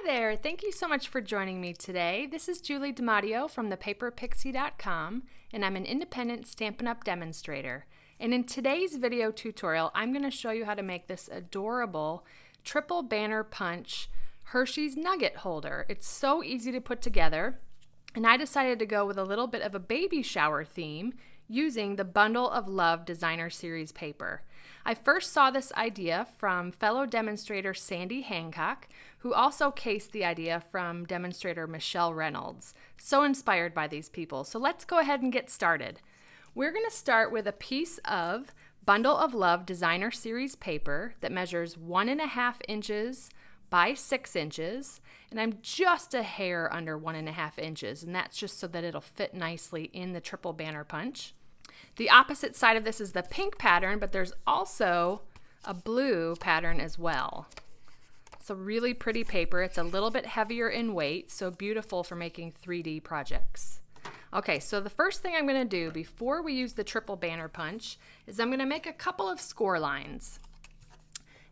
there, thank you so much for joining me today. This is Julie DiMatteo from thepaperpixie.com, and I'm an independent Stampin' Up! Demonstrator. And in today's video tutorial, I'm going to show you how to make this adorable triple banner punch Hershey's nugget holder. It's so easy to put together, and I decided to go with a little bit of a baby shower theme using the Bundle of Love Designer Series paper. I first saw this idea from fellow demonstrator Sandy Hancock, who also cased the idea from demonstrator Michelle Reynolds. So inspired by these people. So let's go ahead and get started. We're going to start with a piece of Bundle of Love Designer Series paper that measures 1.5 inches by 6 inches, and I'm just a hair under 1.5 inches, and that's just so that it'll fit nicely in the triple banner punch. The opposite side of this is the pink pattern, but there's also a blue pattern as well. It's a really pretty paper. It's a little bit heavier in weight, so beautiful for making 3D projects. Okay, so the first thing I'm going to do before we use the triple banner punch is I'm going to make a couple of score lines.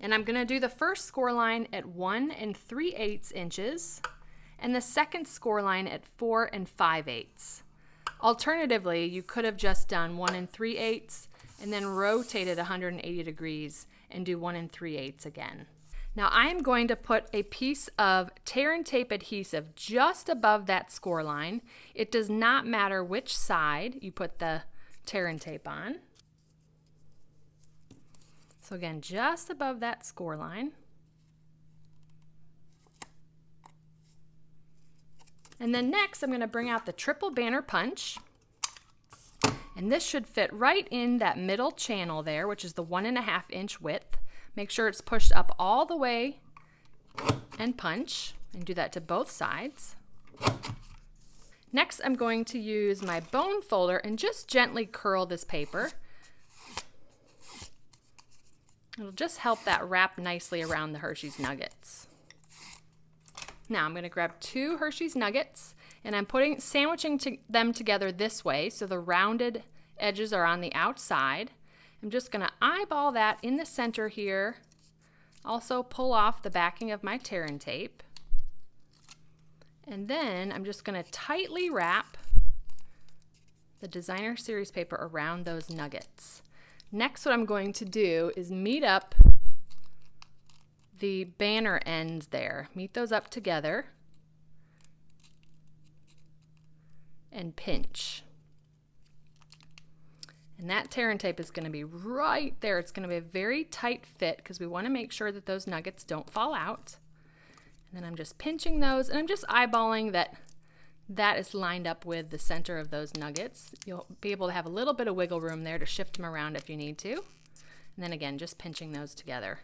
And I'm going to do the first score line at 1 3/8 inches and the second score line at 4 5/8. Alternatively, you could have just done 1 3/8 and then rotated 180 degrees and do 1 3/8 again. Now I am going to put a piece of Tear Tape Adhesive just above that score line. It does not matter which side you put the Tear Tape on. So again, just above that score line. And then next, I'm going to bring out the triple banner punch. And this should fit right in that middle channel there, which is the 1.5 inch width. Make sure it's pushed up all the way and punch, and do that to both sides. Next, I'm going to use my bone folder and just gently curl this paper. It'll just help that wrap nicely around the Hershey's Nuggets. Now I'm going to grab 2 Hershey's Nuggets, and I'm sandwiching them together this way so the rounded edges are on the outside. I'm just going to eyeball that in the center here. Also pull off the backing of my Tear Tape. And then I'm just going to tightly wrap the Designer Series paper around those nuggets. Next, what I'm going to do is meet up the banner ends there. Meet those up together and pinch. And that Tear Tape is going to be right there. It's going to be a very tight fit because we want to make sure that those nuggets don't fall out. And then I'm just pinching those, and I'm just eyeballing that is lined up with the center of those nuggets. You'll be able to have a little bit of wiggle room there to shift them around if you need to. And then again, just pinching those together.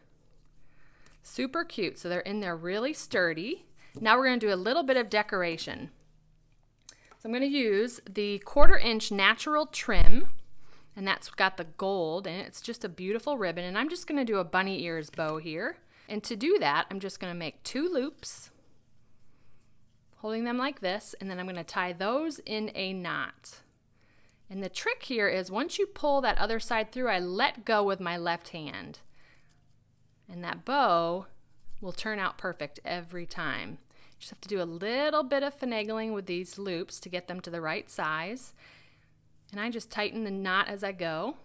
Super cute. So they're in there really sturdy. Now we're going to do a little bit of decoration. So I'm going to use the 1/4 inch natural trim, and that's got the gold, and it's just a beautiful ribbon. And I'm just going to do a bunny ears bow here. And to do that, I'm just going to make 2 loops, holding them like this, and then I'm going to tie those in a knot. And the trick here is once you pull that other side through, I let go with my left hand. And that bow will turn out perfect every time. You just have to do a little bit of finagling with these loops to get them to the right size. And I just tighten the knot as I go,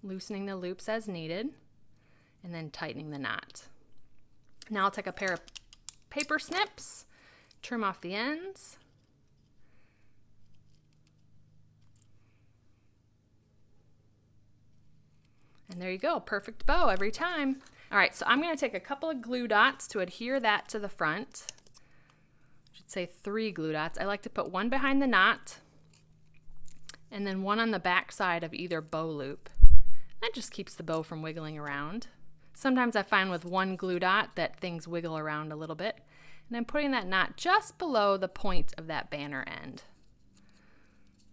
loosening the loops as needed, and then tightening the knot. Now I'll take a pair of paper snips, trim off the ends. And there you go, perfect bow every time. All right, so I'm going to take a couple of glue dots to adhere that to the front. I should say 3 glue dots. I like to put 1 behind the knot and then 1 on the back side of either bow loop. That just keeps the bow from wiggling around. Sometimes I find with 1 glue dot that things wiggle around a little bit. And I'm putting that knot just below the point of that banner end.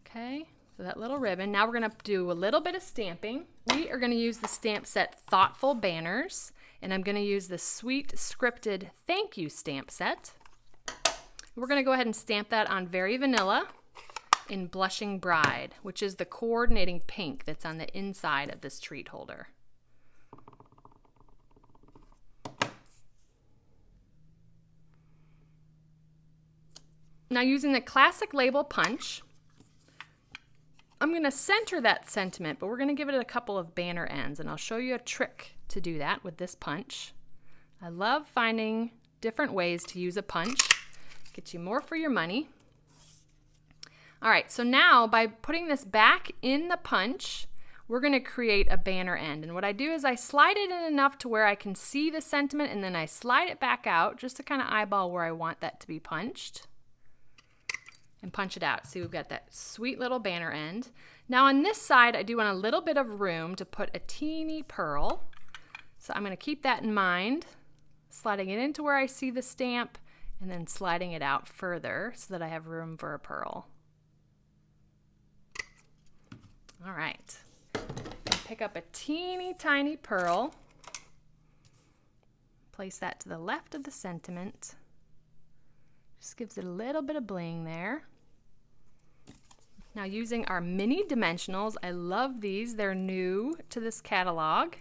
Okay, so that little ribbon. Now we're going to do a little bit of stamping. We are going to use the stamp set Thoughtful Banners, and I'm going to use the Sweet Scripted Thank You stamp set. We're going to go ahead and stamp that on Very Vanilla in Blushing Bride, which is the coordinating pink that's on the inside of this treat holder. Now using the classic label punch, I'm going to center that sentiment, but we're going to give it a couple of banner ends, and I'll show you a trick to do that with this punch. I love finding different ways to use a punch. Get you more for your money. All right, so now by putting this back in the punch, we're going to create a banner end. And what I do is I slide it in enough to where I can see the sentiment, and then I slide it back out just to kind of eyeball where I want that to be punched. And punch it out. See, we've got that sweet little banner end. Now on this side, I do want a little bit of room to put a teeny pearl. So I'm going to keep that in mind, sliding it into where I see the stamp, and then sliding it out further so that I have room for a pearl. All right. Pick up a teeny tiny pearl. Place that to the left of the sentiment. Just gives it a little bit of bling there. Now using our mini dimensionals, I love these. They're new to this catalog,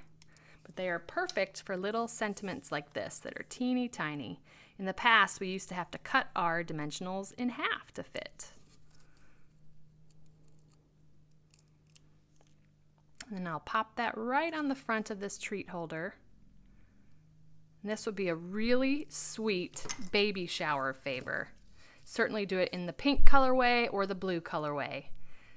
but they are perfect for little sentiments like this that are teeny tiny. In the past, we used to have to cut our dimensionals in half to fit. And I'll pop that right on the front of this treat holder. And this would be a really sweet baby shower favor. Certainly do it in the pink colorway or the blue colorway.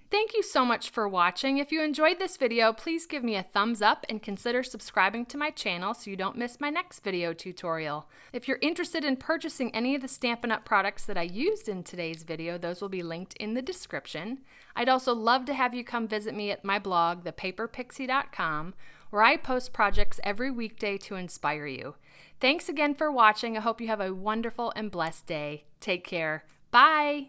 Thank you so much for watching. If you enjoyed this video, please give me a thumbs up and consider subscribing to my channel so you don't miss my next video tutorial. If you're interested in purchasing any of the Stampin' Up! Products that I used in today's video, those will be linked in the description. I'd also love to have you come visit me at my blog, thepaperpixie.com, where I post projects every weekday to inspire you. Thanks again for watching. I hope you have a wonderful and blessed day. Take care. Bye!